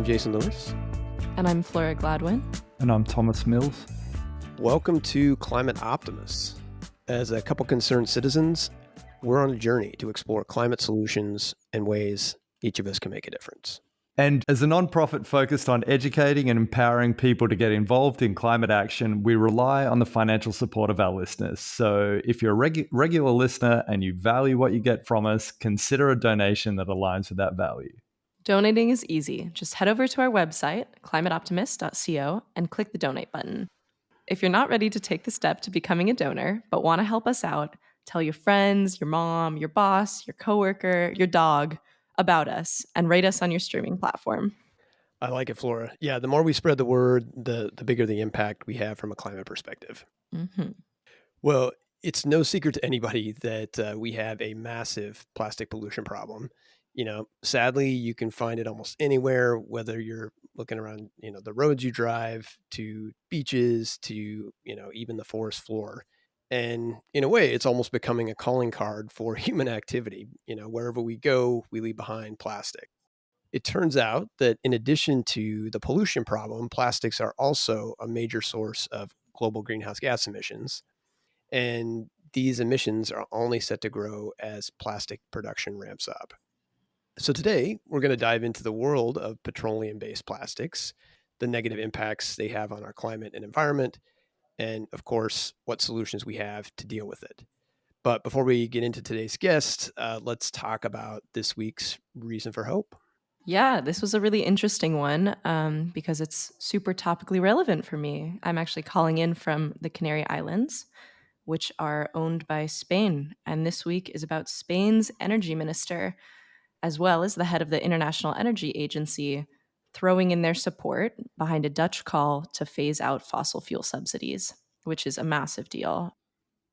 I'm Jason Lewis. And I'm Flora Gladwin. And I'm Thomas Mills. Welcome to Climate Optimists. As a couple concerned citizens, we're on a journey to explore climate solutions and ways each of us can make a difference. And as a nonprofit focused on educating and empowering people to get involved in climate action, we rely on the financial support of our listeners. So if you're a regular listener and you value what you get from us, consider a donation that aligns with that value. Donating is easy. Just head over to our website, climateoptimist.co, and click the donate button. If you're not ready to take the step to becoming a donor, but want to help us out, tell your friends, your mom, your boss, your coworker, your dog about us, and rate us on your streaming platform. I like it, Flora. Yeah, the more we spread the word, the bigger the impact we have from a climate perspective. Mm-hmm. Well, it's no secret to anybody that we have a massive plastic pollution problem. Sadly, you can find it almost anywhere, whether you're looking around, the roads you drive, to beaches, to, even the forest floor. And in a way, it's almost becoming a calling card for human activity. Wherever we go, we leave behind plastic. It turns out that in addition to the pollution problem, plastics are also a major source of global greenhouse gas emissions. And these emissions are only set to grow as plastic production ramps up. So today, we're going to dive into the world of petroleum-based plastics, the negative impacts they have on our climate and environment, and of course, what solutions we have to deal with it. But before we get into today's guest, let's talk about this week's Reason for Hope. Yeah, this was a really interesting one because it's super topically relevant for me. I'm actually calling in from the Canary Islands, which are owned by Spain. And this week is about Spain's energy minister, as well as the head of the International Energy Agency, throwing in their support behind a Dutch call to phase out fossil fuel subsidies, which is a massive deal.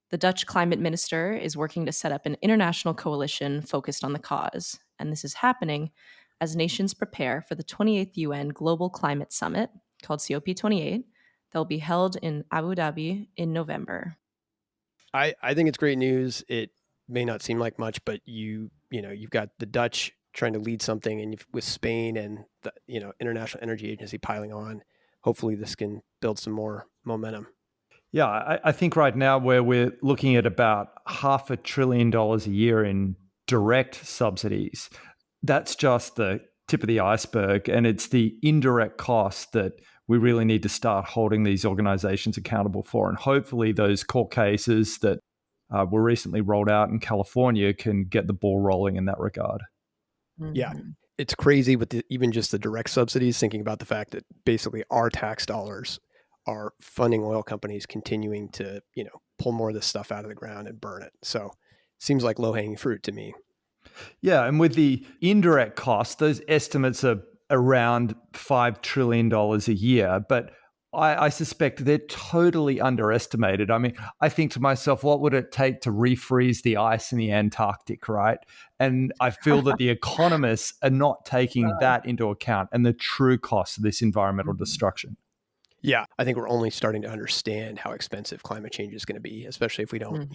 The Dutch climate minister is working to set up an international coalition focused on the cause, and this is happening as nations prepare for the 28th UN Global Climate Summit, called COP28, that will be held in Abu Dhabi in November. I think it's great news. It may not seem like much, but you've got the Dutch trying to lead something, and with Spain and the International Energy Agency piling on, hopefully this can build some more momentum. Yeah, I think right now where we're looking at about $500 billion a year in direct subsidies, that's just the tip of the iceberg, and it's the indirect cost that we really need to start holding these organizations accountable for. And hopefully those court cases that were recently rolled out in California can get the ball rolling in that regard. Mm-hmm. Yeah, it's crazy with even just the direct subsidies, thinking about the fact that basically our tax dollars are funding oil companies continuing to, pull more of this stuff out of the ground and burn it. So seems like low-hanging fruit to me. Yeah, and with the indirect costs, those estimates are around $5 trillion a year, but I suspect they're totally underestimated. I mean, I think to myself, what would it take to refreeze the ice in the Antarctic, right? And I feel that the economists are not taking that into account and the true cost of this environmental destruction. Yeah, I think we're only starting to understand how expensive climate change is going to be, especially if we don't,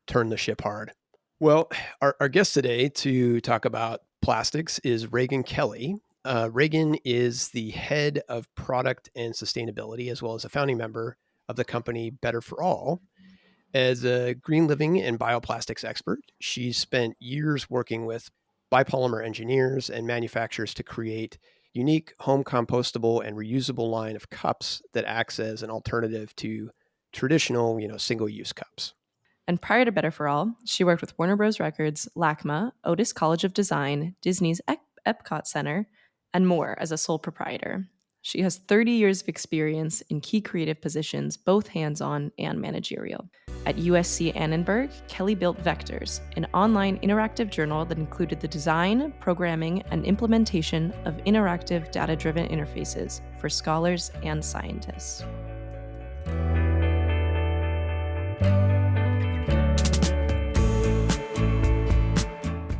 turn the ship hard. Well, our guest today to talk about plastics is Raegan Kelly. Raegan is the head of product and sustainability, as well as a founding member of the company Better for All. As a green living and bioplastics expert, she's spent years working with biopolymer engineers and manufacturers to create unique home compostable and reusable line of cups that acts as an alternative to traditional, single-use cups. And prior to Better for All, she worked with Warner Bros. Records, LACMA, Otis College of Design, Disney's Epcot Center, and more as a sole proprietor. She has 30 years of experience in key creative positions, both hands-on and managerial. At USC Annenberg, Kelly built Vectors, an online interactive journal that included the design, programming, and implementation of interactive data-driven interfaces for scholars and scientists.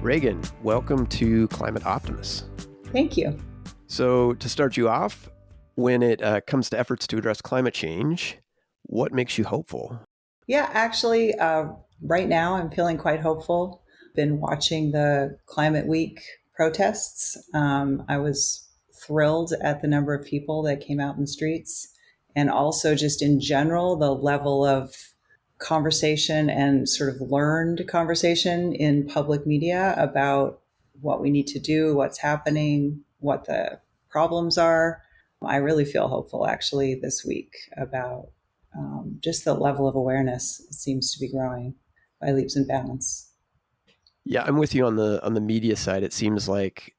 Raegan, welcome to Climate Optimists. Thank you. So to start you off, when it comes to efforts to address climate change, what makes you hopeful? Yeah, actually, right now I'm feeling quite hopeful. Been watching the Climate Week protests. I was thrilled at the number of people that came out in the streets. And also, just in general, the level of conversation and sort of learned conversation in public media about what we need to do, what's happening, what the problems are. I really feel hopeful actually this week about just the level of awareness seems to be growing by leaps and bounds. Yeah, I'm with you on the media side. It seems like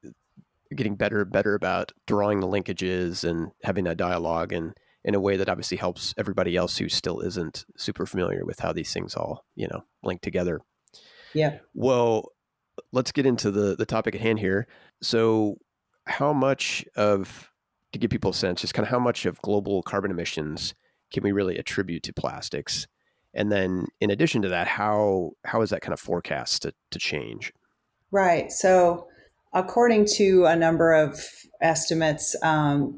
getting better and better about drawing the linkages and having that dialogue, and in a way that obviously helps everybody else who still isn't super familiar with how these things all, link together. Yeah. Well, let's get into the topic at hand here. So how much of, to give people a sense, just kind of how much of global carbon emissions can we really attribute to plastics? And then in addition to that, how is that kind of forecast to change? Right. So, according to a number of estimates,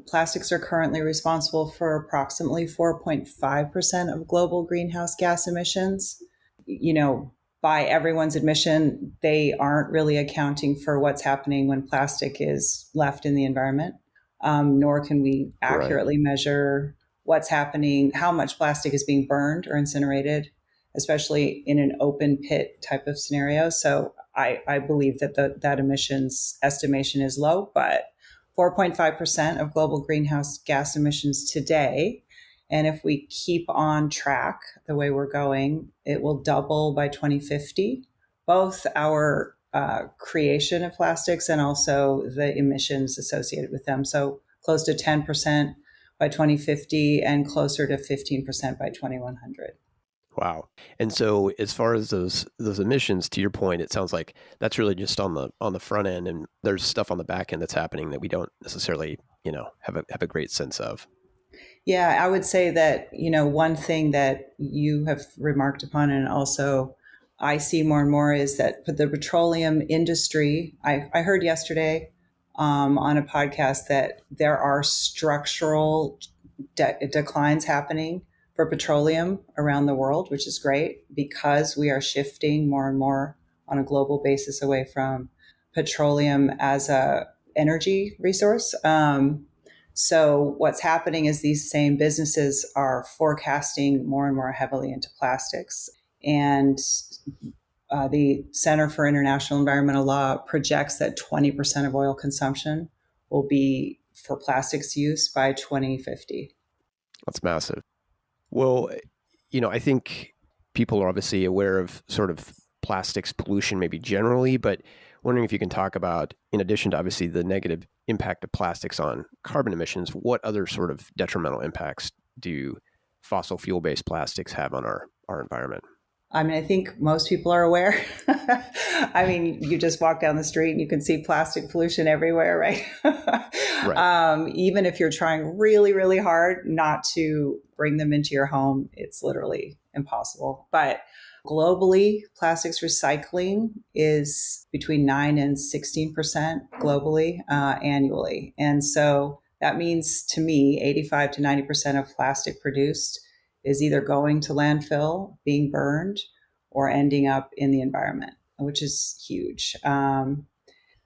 plastics are currently responsible for approximately 4.5% of global greenhouse gas emissions. You know, by everyone's admission, they aren't really accounting for what's happening when plastic is left in the environment, nor can we Right. accurately measure what's happening, how much plastic is being burned or incinerated, especially in an open pit type of scenario. So I believe that that emissions estimation is low, but 4.5% of global greenhouse gas emissions today. And if we keep on track the way we're going, it will double by 2050, both our creation of plastics and also the emissions associated with them. So close to 10% by 2050 and closer to 15% by 2100. Wow. And so as far as those emissions, to your point, it sounds like that's really just on the front end, and there's stuff on the back end that's happening that we don't necessarily, have a great sense of. Yeah, I would say that, one thing that you have remarked upon and also I see more and more is that the petroleum industry, I heard yesterday on a podcast that there are structural declines happening for petroleum around the world, which is great because we are shifting more and more on a global basis away from petroleum as a energy resource. So what's happening is these same businesses are forecasting more and more heavily into plastics. And the Center for International Environmental Law projects that 20% of oil consumption will be for plastics use by 2050. That's massive. Well, I think people are obviously aware of sort of plastics pollution maybe generally, but wondering if you can talk about, in addition to obviously the negative impact of plastics on carbon emissions, what other sort of detrimental impacts do fossil fuel-based plastics have on our environment? I mean, I think most people are aware. I mean, you just walk down the street and you can see plastic pollution everywhere, right? Right. Even if you're trying really, really hard not to bring them into your home, it's literally impossible. But globally, plastics recycling is between 9 and 16% globally annually. And so that means to me, 85 to 90% of plastic produced is either going to landfill, being burned, or ending up in the environment, which is huge.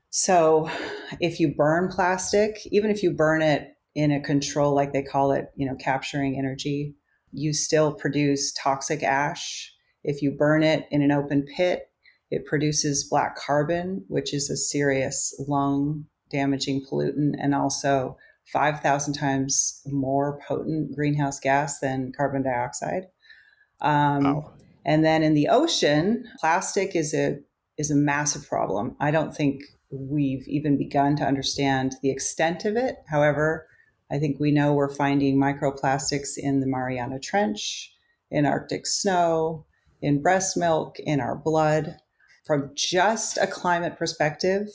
So if you burn plastic, even if you burn it in a control, like they call it, capturing energy, you still produce toxic ash. If you burn it in an open pit, it produces black carbon, which is a serious lung damaging pollutant and also 5,000 times more potent greenhouse gas than carbon dioxide. Um, Wow. and then in the ocean, plastic is a massive problem. I don't think we've even begun to understand the extent of it. However, I think we know we're finding microplastics in the Mariana Trench, in Arctic snow, in breast milk, in our blood. From just a climate perspective,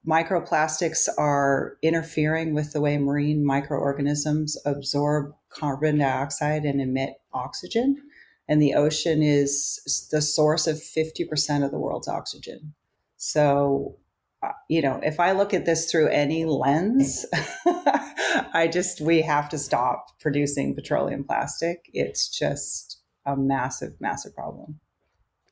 microplastics are interfering with the way marine microorganisms absorb carbon dioxide and emit oxygen. And the ocean is the source of 50% of the world's oxygen. So, if I look at this through any lens, we have to stop producing petroleum plastic. It's just a massive, massive problem.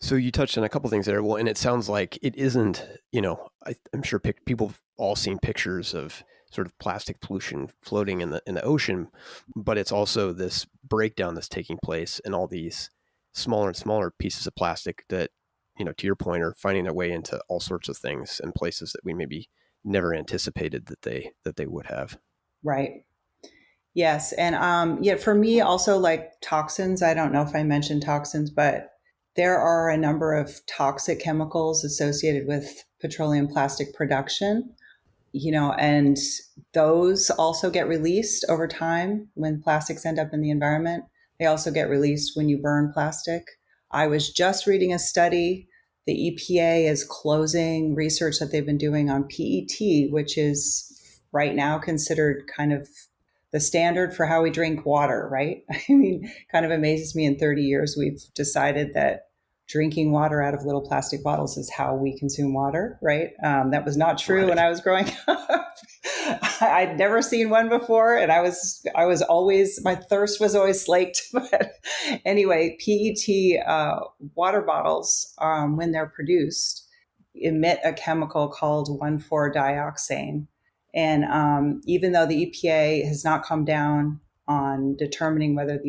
So you touched on a couple things there. Well, and it sounds like it isn't, I'm sure people have all seen pictures of sort of plastic pollution floating in the ocean, but it's also this breakdown that's taking place in all these smaller and smaller pieces of plastic that, to your point, are finding their way into all sorts of things and places that we maybe never anticipated that they would have. Right. Yes. And yeah, for me also, like toxins, I don't know if I mentioned toxins, but there are a number of toxic chemicals associated with petroleum plastic production, and those also get released over time when plastics end up in the environment. They also get released when you burn plastic. I was just reading a study. The EPA is closing research that they've been doing on PET, which is right now considered kind of the standard for how we drink water, right? I mean, kind of amazes me in 30 years we've decided that drinking water out of little plastic bottles is how we consume water, right? That was not true when I was growing up. I'd never seen one before, and I was always, my thirst was always slaked. But anyway, PET water bottles, when they're produced, emit a chemical called 1,4-dioxane. And even though the EPA has not come down on determining whether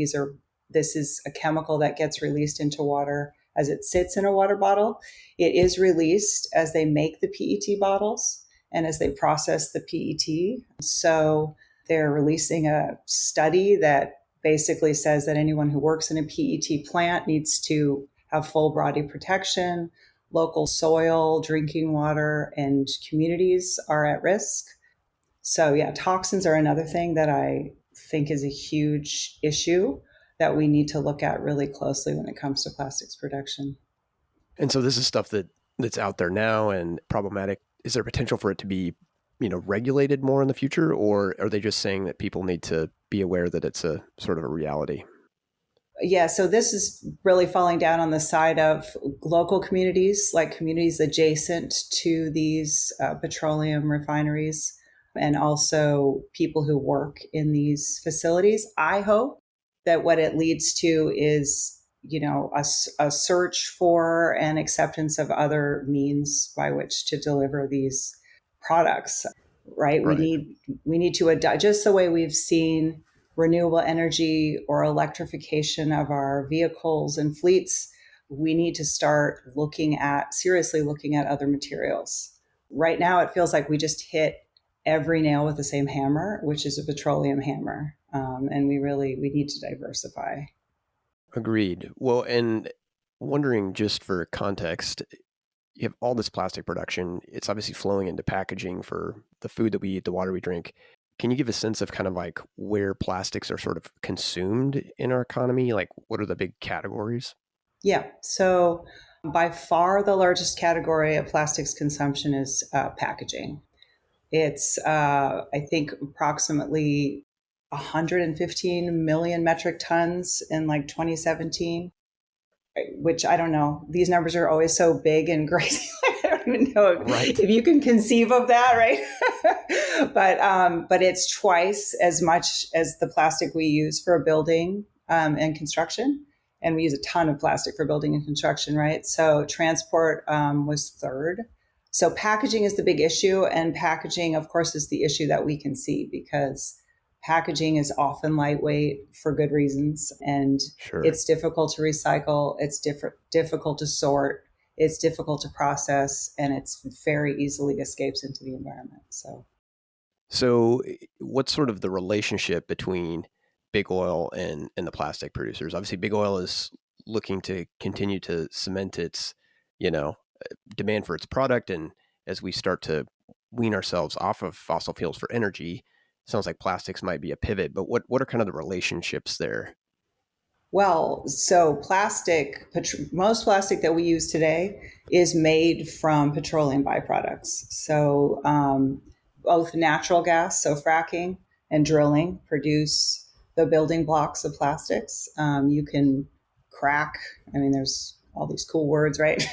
this is a chemical that gets released into water as it sits in a water bottle, it is released as they make the PET bottles and as they process the PET. So they're releasing a study that basically says that anyone who works in a PET plant needs to have full body protection. Local soil, drinking water, and communities are at risk. So yeah, toxins are another thing that I think is a huge issue that we need to look at really closely when it comes to plastics production. And so this is stuff that's out there now and problematic. Is there potential for it to be, regulated more in the future, or are they just saying that people need to be aware that it's a sort of a reality? Yeah, so this is really falling down on the side of local communities, like communities adjacent to these petroleum refineries, and also people who work in these facilities. I hope that what it leads to is, a search for and acceptance of other means by which to deliver these products. Right? Right. We need to adapt, just the way we've seen renewable energy or electrification of our vehicles and fleets. We need to start seriously looking at other materials. Right now, it feels like we just hit every nail with the same hammer, which is a petroleum hammer. And we need to diversify. Agreed. Well, and wondering, just for context, you have all this plastic production. It's obviously flowing into packaging for the food that we eat, the water we drink. Can you give a sense of kind of like where plastics are sort of consumed in our economy? Like, what are the big categories? Yeah. So by far the largest category of plastics consumption is packaging. It's, I think, approximately 115 million metric tons in like 2017, which I don't know. These numbers are always so big and crazy. I don't even know if you can conceive of that, right? But it's twice as much as the plastic we use for building and construction. And we use a ton of plastic for building and construction, right? So transport was third. So packaging is the big issue. And packaging, of course, is the issue that we can see because packaging is often lightweight for good reasons. And Sure. it's difficult to recycle. It's difficult to sort. It's difficult to process. And it's very easily escapes into the environment. So what's sort of the relationship between big oil and the plastic producers? Obviously, big oil is looking to continue to cement its, demand for its product. And as we start to wean ourselves off of fossil fuels for energy, sounds like plastics might be a pivot. But what are kind of the relationships there? Well, so most plastic that we use today is made from petroleum byproducts. So both natural gas, so fracking and drilling produce the building blocks of plastics. You can crack, there's all these cool words, right?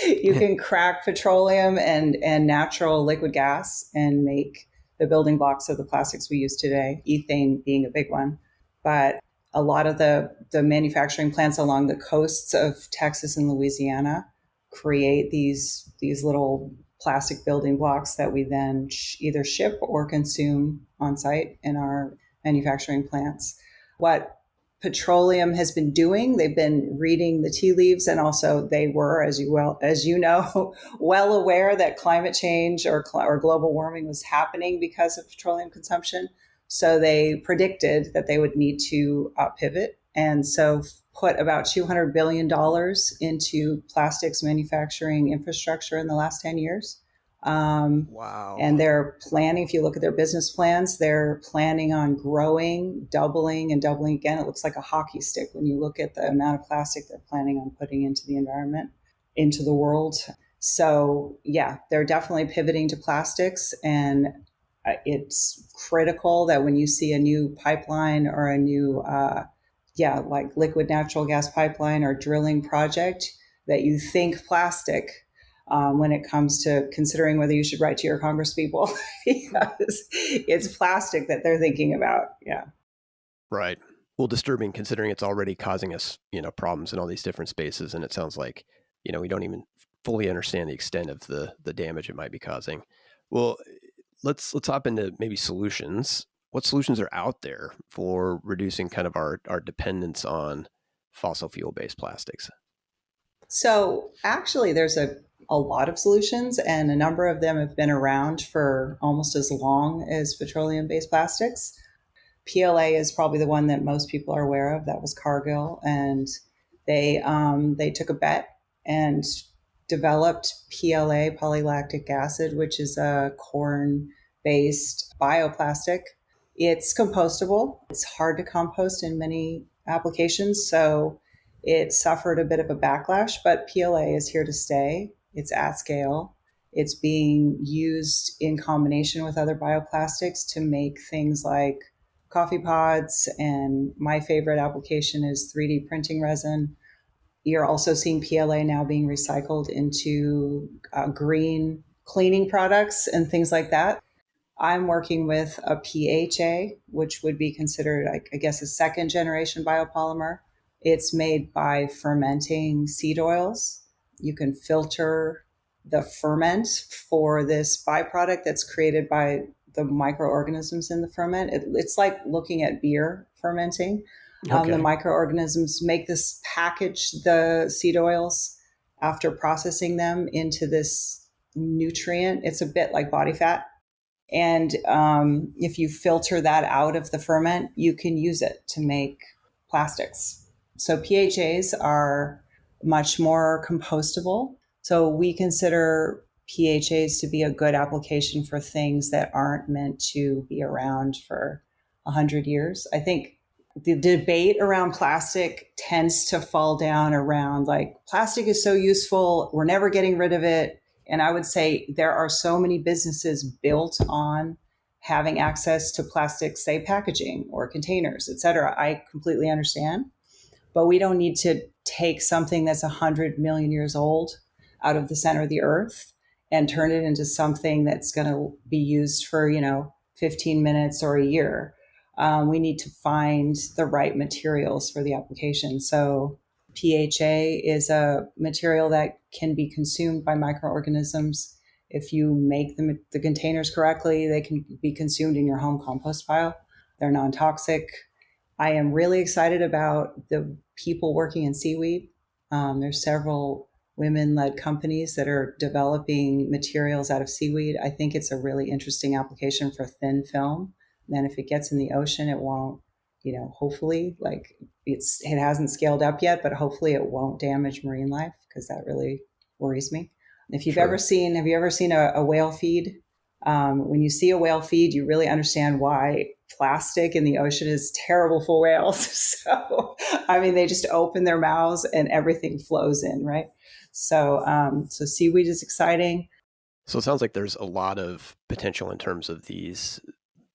You can crack petroleum and natural liquid gas and make the building blocks of the plastics we use today, ethane being a big one. But a lot of the manufacturing plants along the coasts of Texas and Louisiana create these little plastic building blocks that we then either ship or consume on site in our manufacturing plants. What petroleum has been doing, they've been reading the tea leaves, and also they were, as you know, well aware that climate change or global warming was happening because of petroleum consumption. So they predicted that they would need to pivot, and so put about $200 billion into plastics manufacturing infrastructure in the last 10 years. Wow. And they're planning, if you look at their business plans, they're planning on growing, doubling, and doubling again. It looks like a hockey stick when you look at the amount of plastic they're planning on putting into the environment, into the world. So, yeah, they're definitely pivoting to plastics. And it's critical that when you see a new pipeline or a new, like liquid natural gas pipeline or drilling project, that you think plastic when it comes to considering whether you should write to your congresspeople because it's plastic that they're thinking about. Yeah. Right. Well, disturbing considering it's already causing us, problems in all these different spaces. And it sounds like, we don't even fully understand the extent of the damage it might be causing. Well, let's hop into maybe solutions. What solutions are out there for reducing kind of our dependence on fossil fuel based plastics? So actually, there's a lot of solutions, and a number of them have been around for almost as long as petroleum based plastics. PLA is probably the one that most people are aware of. That was Cargill, and they took a bet and developed PLA, polylactic acid, which is a corn-based bioplastic. It's compostable. It's hard to compost in many applications, so it suffered a bit of a backlash, but PLA is here to stay. It's at scale. It's being used in combination with other bioplastics to make things like coffee pods, and my favorite application is 3D printing resin. You're also seeing PLA now being recycled into green cleaning products and things like that. I'm working with a PHA, which would be considered, I guess, a second generation biopolymer. It's made by fermenting seed oils. You can filter the ferment for this byproduct that's created by the microorganisms in the ferment. It's like looking at beer fermenting. The Okay. microorganisms make this package the seed oils after processing them into this nutrient. It's a bit like body fat. And if you filter that out of the ferment, you can use it to make plastics. So PHAs are much more compostable. So we consider PHAs to be a good application for things that aren't meant to be around for 100 years. I think the debate around plastic tends to fall down around like plastic is so useful, we're never getting rid of it. And I would say there are so many businesses built on having access to plastic, say packaging or containers, et cetera. I completely understand, but we don't need to take something that's 100 million years old out of the center of the earth and turn it into something that's going to be used for, 15 minutes or a year. We need to find the right materials for the application. So PHA is a material that can be consumed by microorganisms. If you make the containers correctly, they can be consumed in your home compost pile. They're non-toxic. I am really excited about the people working in seaweed. There's several women-led companies that are developing materials out of seaweed. I think it's a really interesting application for thin film. Then if it gets in the ocean, it won't, hopefully, like it hasn't scaled up yet, but hopefully it won't damage marine life because that really worries me. Have you ever seen a whale feed? When you see a whale feed, you really understand why plastic in the ocean is terrible for whales. So, they just open their mouths and everything flows in, right? So seaweed is exciting. So it sounds like there's a lot of potential in terms of these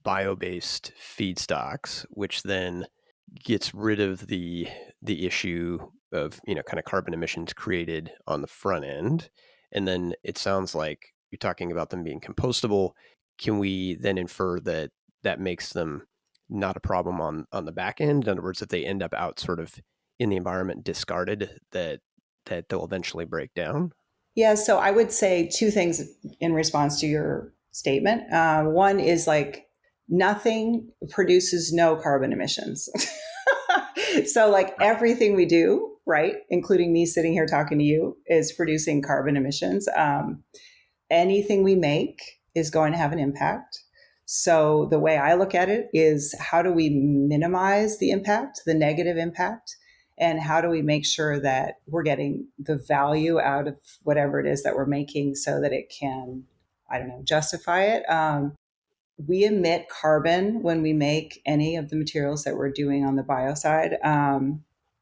bio-based feedstocks, which then gets rid of the issue of kind of carbon emissions created on the front end. And then it sounds like you're talking about them being compostable. Can we then infer that that makes them not a problem on the back end? In other words, if they end up out sort of in the environment discarded, that they'll eventually break down? Yeah, so I would say two things in response to your statement. One is like nothing produces no carbon emissions. So, like everything we do, right, including me sitting here talking to you, is producing carbon emissions. Anything we make is going to have an impact. So, the way I look at it is how do we minimize the impact, the negative impact? And how do we make sure that we're getting the value out of whatever it is that we're making so that it can, I don't know, justify it? We emit carbon when we make any of the materials that we're doing on the bio side.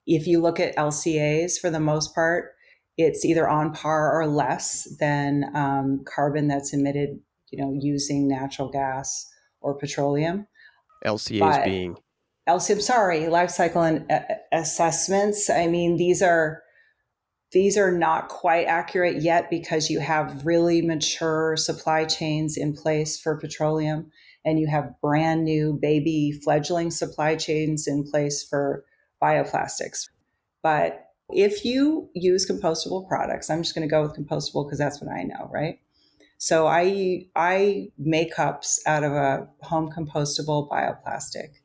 If you look at LCAs, for the most part, it's either on par or less than carbon that's emitted, using natural gas or petroleum. LCAs But being LCM, sorry, life cycle and assessments. I mean, these are not quite accurate yet because you have really mature supply chains in place for petroleum, and you have brand new baby fledgling supply chains in place for bioplastics. But if you use compostable products, I'm just going to go with compostable because that's what I know, right? So I make cups out of a home compostable bioplastic.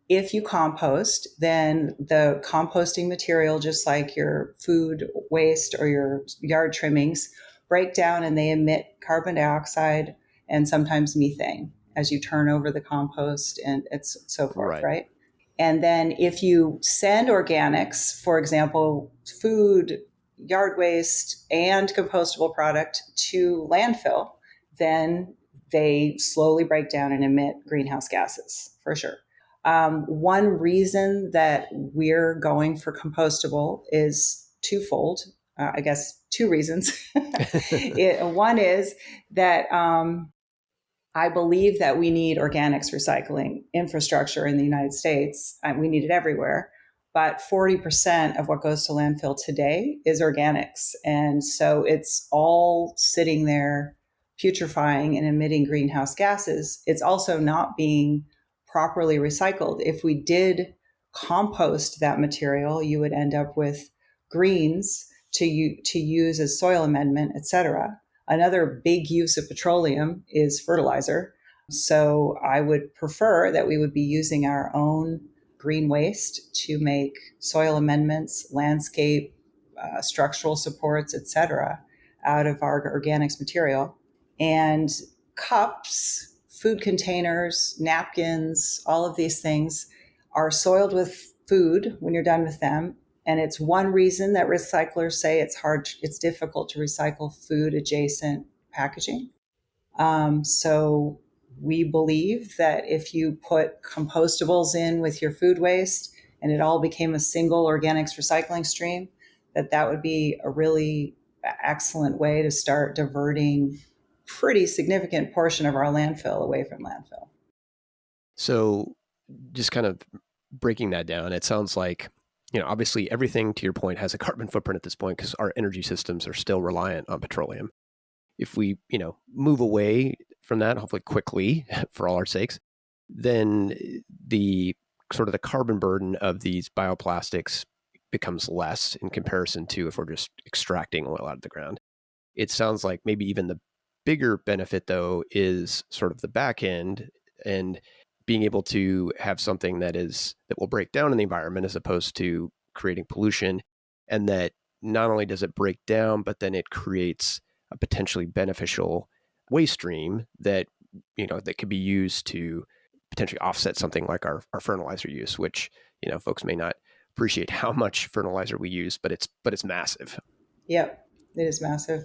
If you compost, then the composting material, just like your food waste or your yard trimmings, break down and they emit carbon dioxide and sometimes methane as you turn over the compost and it's so forth, right. right? And then if you send organics, for example, food, yard waste, and compostable product to landfill, then they slowly break down and emit greenhouse gases for sure. One reason that we're going for compostable is twofold. I guess two reasons. One is that I believe that we need organics recycling infrastructure in the United States. We need it everywhere. But 40% of what goes to landfill today is organics. And so it's all sitting there putrefying and emitting greenhouse gases. It's also not being properly recycled. If we did compost that material, you would end up with greens to use as soil amendment, et cetera. Another big use of petroleum is fertilizer. So I would prefer that we would be using our own green waste to make soil amendments, landscape, structural supports, et cetera, out of our organics material. And cups, food containers, napkins, all of these things are soiled with food when you're done with them. And it's one reason that recyclers say it's difficult to recycle food adjacent packaging. So we believe that if you put compostables in with your food waste and it all became a single organics recycling stream, that would be a really excellent way to start diverting pretty significant portion of our landfill away from landfill. So just kind of breaking that down, it sounds like, obviously everything to your point has a carbon footprint at this point because our energy systems are still reliant on petroleum. If we, move away from that, hopefully quickly for all our sakes, then the sort of the carbon burden of these bioplastics becomes less in comparison to if we're just extracting oil out of the ground. It sounds like maybe even the bigger benefit, though, is sort of the back end and being able to have something that will break down in the environment as opposed to creating pollution. And that not only does it break down, but then it creates a potentially beneficial waste stream that, that could be used to potentially offset something like our fertilizer use, which, folks may not appreciate how much fertilizer we use, but it's massive. Yep, it is massive.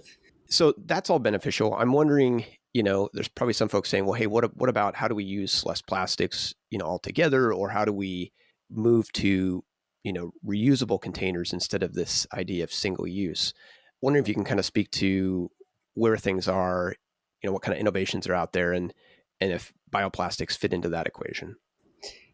So that's all beneficial. I'm wondering, there's probably some folks saying, well, hey, what about how do we use less plastics, altogether? Or how do we move to, reusable containers instead of this idea of single use? Wondering if you can kind of speak to where things are, what kind of innovations are out there and if bioplastics fit into that equation.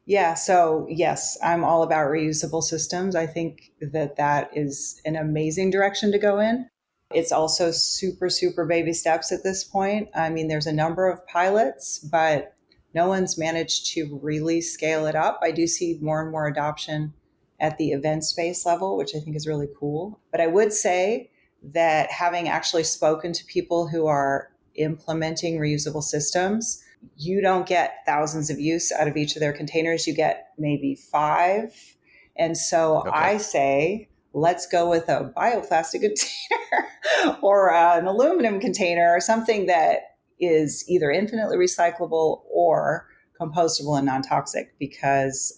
Yeah, so yes, I'm all about reusable systems. I think that is an amazing direction to go in. It's also super, super baby steps at this point. I mean, there's a number of pilots, but no one's managed to really scale it up. I do see more and more adoption at the event space level, which I think is really cool. But I would say that having actually spoken to people who are implementing reusable systems, you don't get thousands of use out of each of their containers. You get maybe 5. And so Okay. I say, let's go with a bioplastic container or an aluminum container or something that is either infinitely recyclable or compostable and non-toxic, because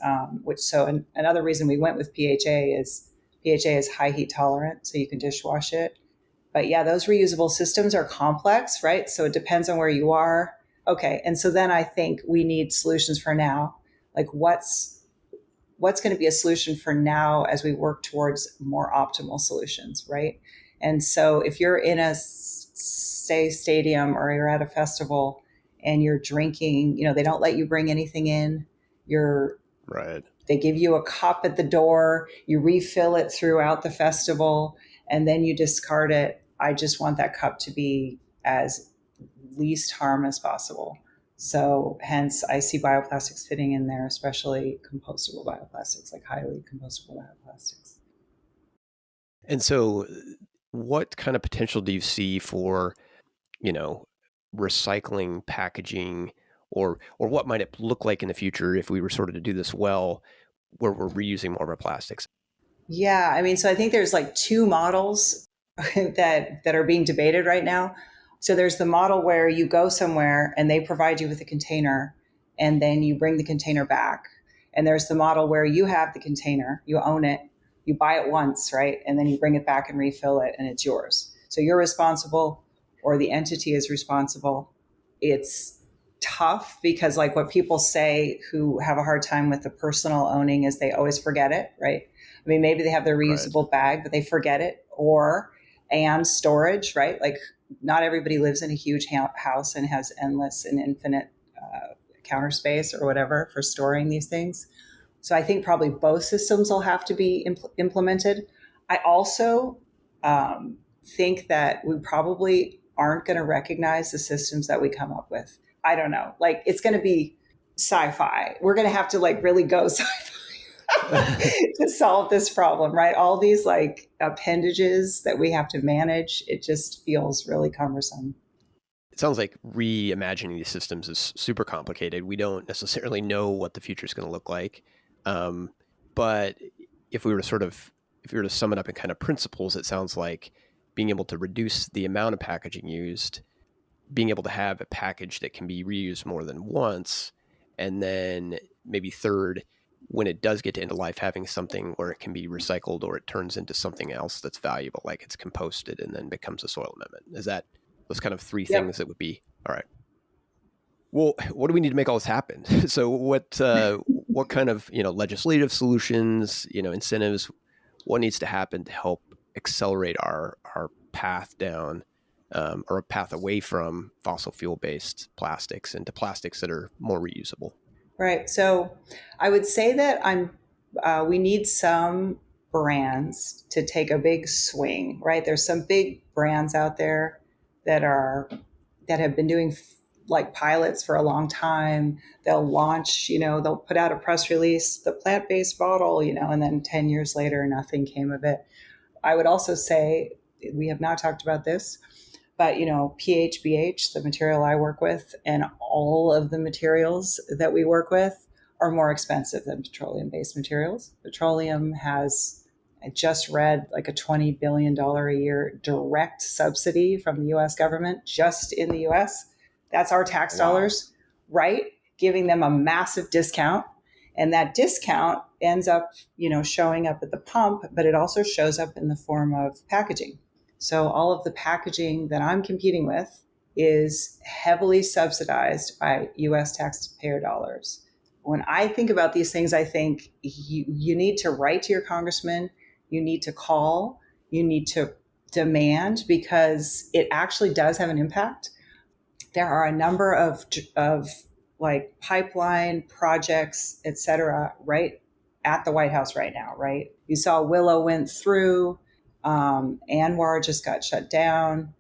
another reason we went with PHA is high heat tolerant, so you can dishwash it. But yeah, those reusable systems are complex, right? So it depends on where you are. Okay, and so then I think we need solutions for now. Like what's going to be a solution for now as we work towards more optimal solutions, right? And so if you're in a say stadium or you're at a festival and you're drinking, they don't let you bring anything in. Right. They give you a cup at the door, you refill it throughout the festival, and then you discard it. I just want that cup to be as least harm as possible. So hence I see bioplastics fitting in there, especially compostable bioplastics, like highly compostable bioplastics. And so what kind of potential do you see for, recycling packaging, or what might it look like in the future if we were sort of to do this well, where we're reusing more of our plastics? Yeah, I mean, so I think there's like 2 models that are being debated right now. So there's the model where you go somewhere and they provide you with a container and then you bring the container back. And there's the model where you have the container, you own it, you buy it once, right? And then you bring it back and refill it and it's yours. So you're responsible, or the entity is responsible. It's tough because, like, what people say who have a hard time with the personal owning is they always forget it, right? I mean, maybe they have their reusable bag, but they forget it. And storage, right? Like, not everybody lives in a huge house and has endless and infinite counter space or whatever for storing these things. So I think probably both systems will have to be implemented. I also think that we probably aren't going to recognize the systems that we come up with. I don't know. Like, it's going to be sci-fi. We're going to have to really go sci-fi to solve this problem, right? All these appendages that we have to manage, it just feels really cumbersome. It sounds like reimagining these systems is super complicated. We don't necessarily know what the future is going to look like. But if we were to sum it up in kind of principles, it sounds like being able to reduce the amount of packaging used, being able to have a package that can be reused more than once, and then maybe third, when it does get to end of life, having something where it can be recycled or it turns into something else that's valuable, like it's composted and then becomes a soil amendment. Is that those kind of 3 Yep. things that would be all right? Well, what do we need to make all this happen? So what kind of, legislative solutions, incentives, what needs to happen to help accelerate our path down, or a path away from fossil fuel based plastics into plastics that are more reusable? Right. So I would say that we need some brands to take a big swing, right? There's some big brands out there that have been doing pilots for a long time. They'll launch, they'll put out a press release, the plant-based bottle, and then 10 years later, nothing came of it. I would also say, we have not talked about this, but PHBH, the material I work with, and all of the materials that we work with are more expensive than petroleum-based materials. Petroleum has, I just read, like a $20 billion a year direct subsidy from the US government, just in the US. That's our tax dollars, right? Giving them a massive discount. And that discount ends up, showing up at the pump, but it also shows up in the form of packaging. So all of the packaging that I'm competing with is heavily subsidized by US taxpayer dollars. When I think about these things, I think you need to write to your congressman, you need to call, you need to demand, because it actually does have an impact. There are a number of pipeline projects, et cetera, right at the White House right now, right? You saw Willow went through. Anwar just got shut down.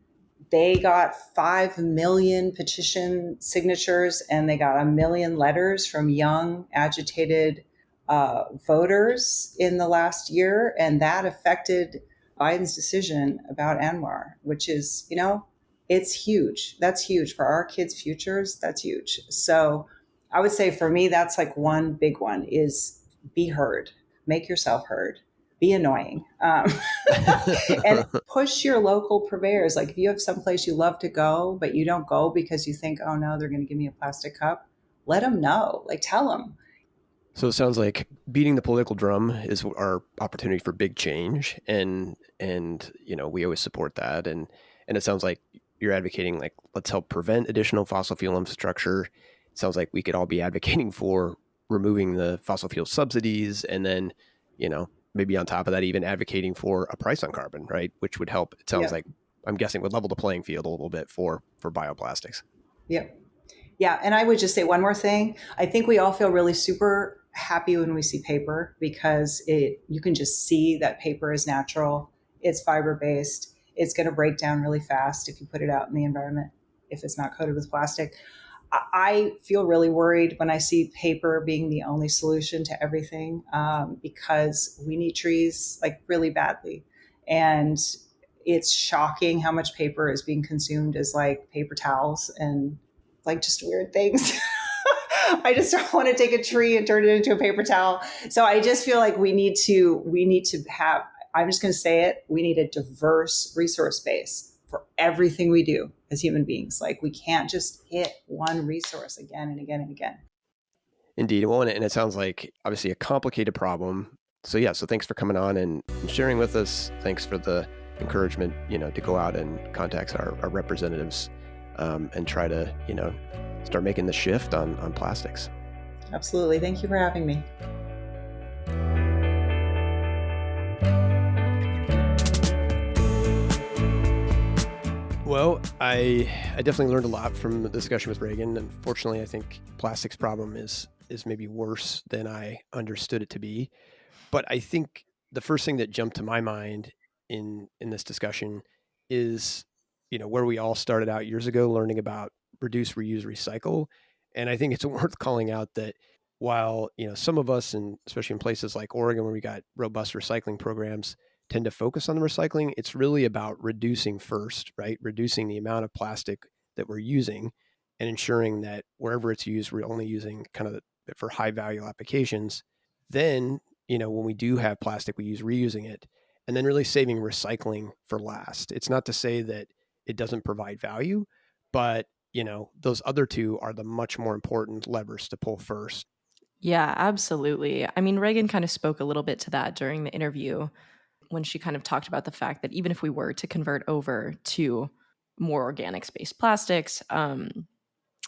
They got 5 million petition signatures and they got 1 million letters from young, agitated voters in the last year. And that affected Biden's decision about Anwar, which is, it's huge. That's huge for our kids' futures. That's huge. So I would say for me, that's like one big one is be heard, make yourself heard, be annoying, and push your local purveyors. Like if you have someplace you love to go, but you don't go because you think, oh no, they're going to give me a plastic cup, let them know, like tell them. So it sounds like beating the political drum is our opportunity for big change, and we always support that, and it sounds like you're advocating like let's help prevent additional fossil fuel infrastructure. It sounds like we could all be advocating for removing the fossil fuel subsidies, and then maybe on top of that even advocating for a price on carbon, right? Which would help. It sounds Yeah. like I'm guessing would level the playing field a little bit for bioplastics. Yeah. Yeah. And I would just say one more thing. I think we all feel really super happy when we see paper because you can just see that paper is natural. It's fiber based. It's going to break down really fast if you put it out in the environment, if it's not coated with plastic. I feel really worried when I see paper being the only solution to everything because we need trees like really badly. And it's shocking how much paper is being consumed as like paper towels and like just weird things. I just don't want to take a tree and turn it into a paper towel. So I just feel like we need to have, I'm just going to say it, we need a diverse resource base for everything we do as human beings. Like we can't just hit one resource again and again and again. Indeed. Well, and it sounds like obviously a complicated problem. So yeah, so thanks for coming on and sharing with us. Thanks for the encouragement, to go out and contact our representatives and try to, start making the shift on plastics. Absolutely. Thank you for having me. Well, I definitely learned a lot from the discussion with Raegan. Unfortunately, I think plastics problem is maybe worse than I understood it to be. But I think the first thing that jumped to my mind in this discussion is, where we all started out years ago learning about reduce, reuse, recycle. And I think it's worth calling out that while, some of us, and especially in places like Oregon, where we got robust recycling programs, tend to focus on the recycling, it's really about reducing first, right? Reducing the amount of plastic that we're using and ensuring that wherever it's used, we're only using kind of for high value applications. Then, when we do have plastic, we use reusing it and then really saving recycling for last. It's not to say that it doesn't provide value, but those other two are the much more important levers to pull first. Yeah, absolutely. I mean, Reagan kind of spoke a little bit to that during the interview when she kind of talked about the fact that even if we were to convert over to more organics based plastics,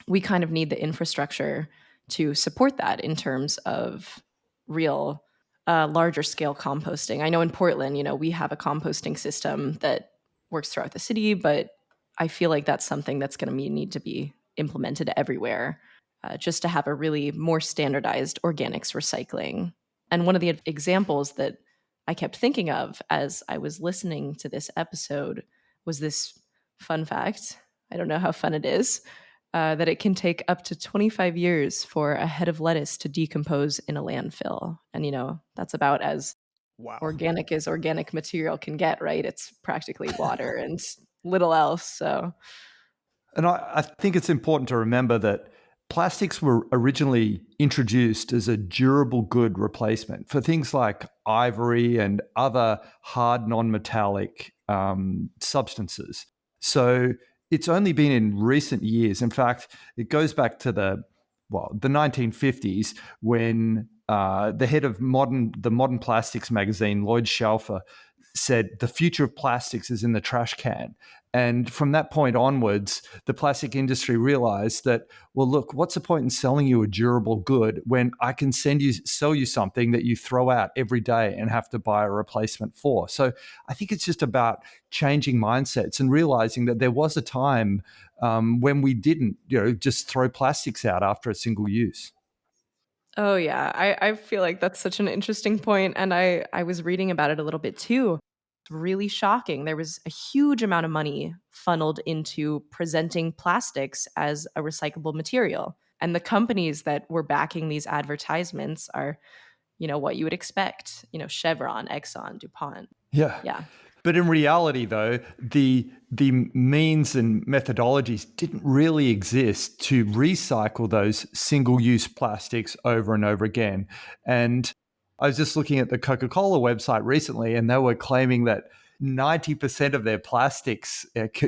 we kind of need the infrastructure to support that in terms of real larger scale composting. I know in Portland, we have a composting system that works throughout the city, but I feel like that's something that's going to need to be implemented everywhere just to have a really more standardized organics recycling. And one of the examples that I kept thinking of as I was listening to this episode was this fun fact. I don't know how fun it is, that it can take up to 25 years for a head of lettuce to decompose in a landfill. And, that's about as Wow. organic as organic material can get, right? It's practically water and little else. So, And I think it's important to remember that plastics were originally introduced as a durable good replacement for things like ivory and other hard non-metallic substances. So it's only been in recent years. In fact, it goes back to the 1950s when the head of the Modern Plastics magazine, Lloyd Schauffer, said the future of plastics is in the trash can. And from that point onwards, the plastic industry realized that, well, look, what's the point in selling you a durable good when I can sell you something that you throw out every day and have to buy a replacement for? So I think it's just about changing mindsets and realizing that there was a time when we didn't, just throw plastics out after a single use. oh yeah, I feel like that's such an interesting point. And I was reading about it a little bit too. Really shocking. There was a huge amount of money funneled into presenting plastics as a recyclable material. And the companies that were backing these advertisements are, what you would expect, Chevron, Exxon, DuPont. Yeah. Yeah. But in reality, though, the means and methodologies didn't really exist to recycle those single-use plastics over and over again. And I was just looking at the Coca-Cola website recently, and they were claiming that 90% of their plastics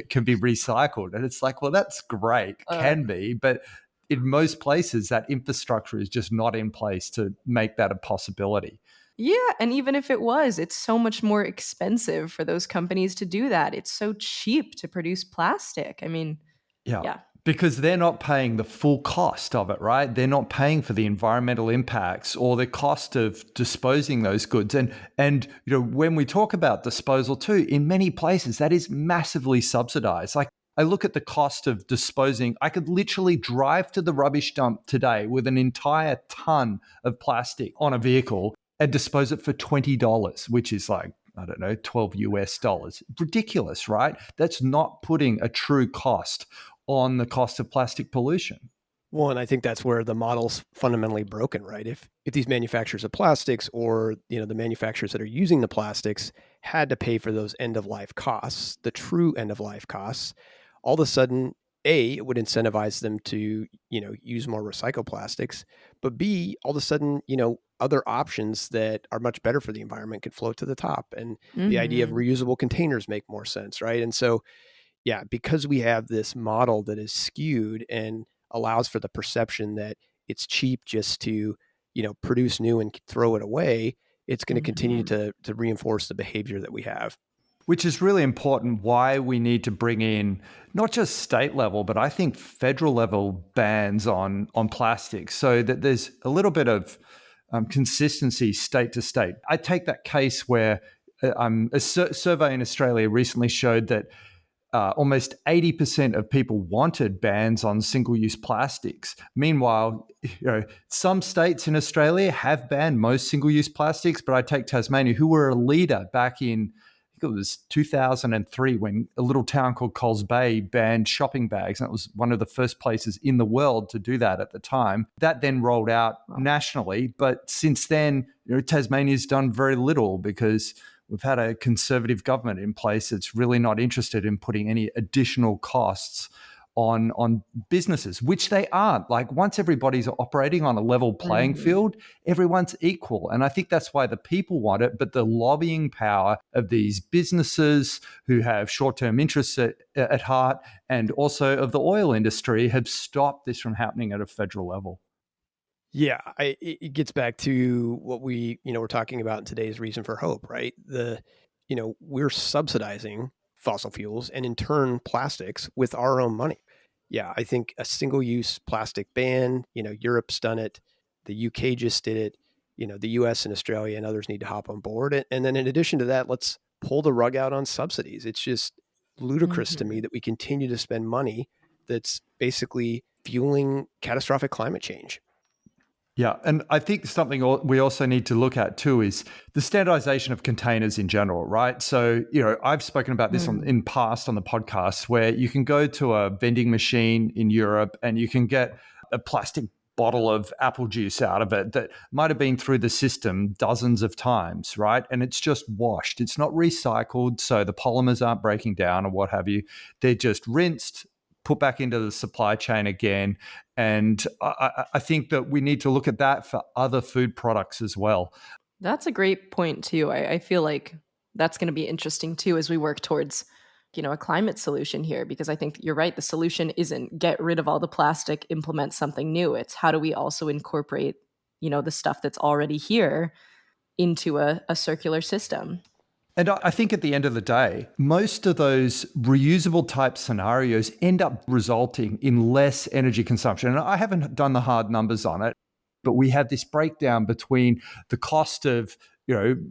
can be recycled. And it's like, well, that's great, can be, but in most places, that infrastructure is just not in place to make that a possibility. Yeah, and even if it was, it's so much more expensive for those companies to do that. It's so cheap to produce plastic. I mean, Yeah. yeah. Because they're not paying the full cost of it, right? They're not paying for the environmental impacts or the cost of disposing those goods. And when we talk about disposal too, in many places that is massively subsidized. Like I look at the cost of disposing, I could literally drive to the rubbish dump today with an entire ton of plastic on a vehicle and dispose it for $20, which is like, I don't know, 12 US dollars. Ridiculous, right? That's not putting a true cost on the cost of plastic pollution. Well, and I think that's where the model's fundamentally broken, right? If these manufacturers of plastics or the manufacturers that are using the plastics had to pay for those end of life costs, the true end of life costs, all of a sudden, A, it would incentivize them to use more recycled plastics, but B, all of a sudden, other options that are much better for the environment could float to the top, and the idea of Mhm. reusable containers make more sense, right? And so yeah, because we have this model that is skewed and allows for the perception that it's cheap just to, produce new and throw it away, it's going to continue Mhm. to reinforce the behavior that we have. Which is really important why we need to bring in not just state level, but I think federal level bans on plastics so that there's a little bit of consistency state to state. I take that case where a survey in Australia recently showed that almost 80% of people wanted bans on single-use plastics. Meanwhile, some states in Australia have banned most single-use plastics, but I take Tasmania, who were a leader back in, I think it was 2003, when a little town called Coles Bay banned shopping bags. And it was one of the first places in the world to do that at the time. That then rolled out nationally, but since then, Tasmania's done very little because we've had a conservative government in place that's really not interested in putting any additional costs on businesses, which they aren't. Like once everybody's operating on a level playing Mhm. field, everyone's equal. And I think that's why the people want it. But the lobbying power of these businesses who have short-term interests at heart and also of the oil industry have stopped this from happening at a federal level. Yeah, it gets back to what we're talking about in today's reason for hope, right? We're subsidizing fossil fuels and in turn plastics with our own money. Yeah, I think a single-use plastic ban, Europe's done it, the UK just did it, the US and Australia and others need to hop on board. And then in addition to that, let's pull the rug out on subsidies. It's just ludicrous to me Mhm. that we continue to spend money that's basically fueling catastrophic climate change. Yeah, and I think something we also need to look at too is the standardization of containers in general, right? So, I've spoken about this Mhm. in past on the podcast where you can go to a vending machine in Europe and you can get a plastic bottle of apple juice out of it that might have been through the system dozens of times, right? And it's just washed. It's not recycled, so the polymers aren't breaking down or what have you. They're just rinsed, put back into the supply chain again. And I think that we need to look at that for other food products as well. That's a great point too. I feel like that's going to be interesting too as we work towards, a climate solution here. Because I think you're right. The solution isn't get rid of all the plastic, implement something new. It's how do we also incorporate, the stuff that's already here into a circular system. And I think at the end of the day, most of those reusable type scenarios end up resulting in less energy consumption. And I haven't done the hard numbers on it, but we have this breakdown between the cost of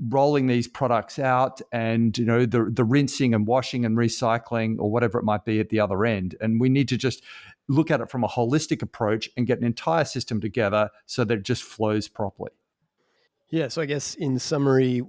rolling these products out and the rinsing and washing and recycling or whatever it might be at the other end. And we need to just look at it from a holistic approach and get an entire system together so that it just flows properly. Yeah, so I guess in summary,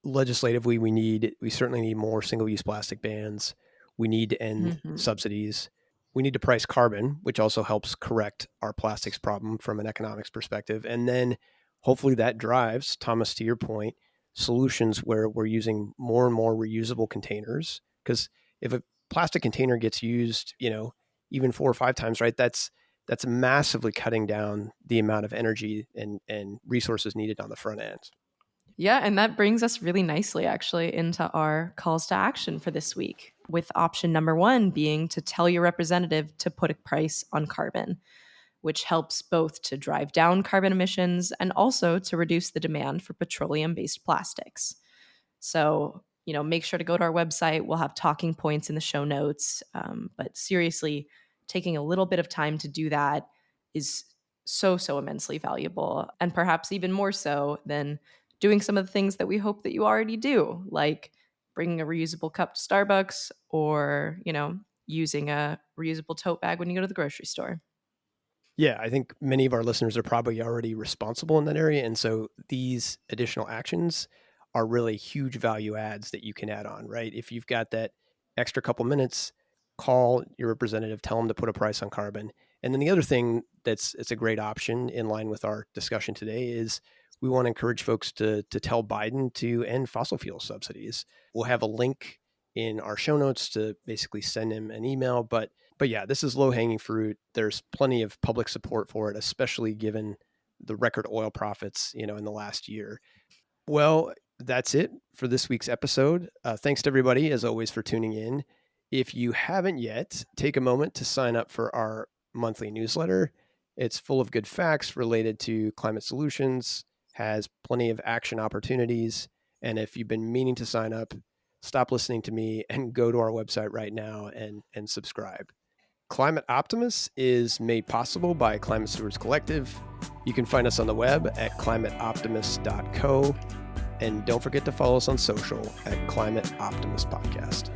legislatively, we certainly need more single-use plastic bans. We need to end Mhm. subsidies. We need to price carbon, which also helps correct our plastics problem from an economics perspective. And then hopefully that drives, Thomas, to your point, solutions where we're using more and more reusable containers. Because if a plastic container gets used, even 4 or 5 times, right, that's massively cutting down the amount of energy and resources needed on the front end. Yeah, and that brings us really nicely actually into our calls to action for this week, with option number 1 being to tell your representative to put a price on carbon, which helps both to drive down carbon emissions and also to reduce the demand for petroleum-based plastics. So, make sure to go to our website. We'll have talking points in the show notes. But seriously, taking a little bit of time to do that is so immensely valuable, and perhaps even more so than doing some of the things that we hope that you already do, like bringing a reusable cup to Starbucks or, using a reusable tote bag when you go to the grocery store. Yeah, I think many of our listeners are probably already responsible in that area. And so these additional actions are really huge value adds that you can add on, right? If you've got that extra couple minutes, call your representative, tell them to put a price on carbon. And then the other thing it's a great option in line with our discussion today is we want to encourage folks to tell Biden to end fossil fuel subsidies. We'll have a link in our show notes to basically send him an email, but yeah, this is low hanging fruit. There's plenty of public support for it, especially given the record oil profits, in the last year. Well, that's it for this week's episode. Thanks to everybody, as always, for tuning in. If you haven't yet, take a moment to sign up for our monthly newsletter. It's full of good facts related to climate solutions, has plenty of action opportunities. And if you've been meaning to sign up, stop listening to me and go to our website right now and subscribe. Climate Optimists is made possible by Climate Stewards Collective. You can find us on the web at climateoptimist.co. And don't forget to follow us on social at Climate Optimist Podcast.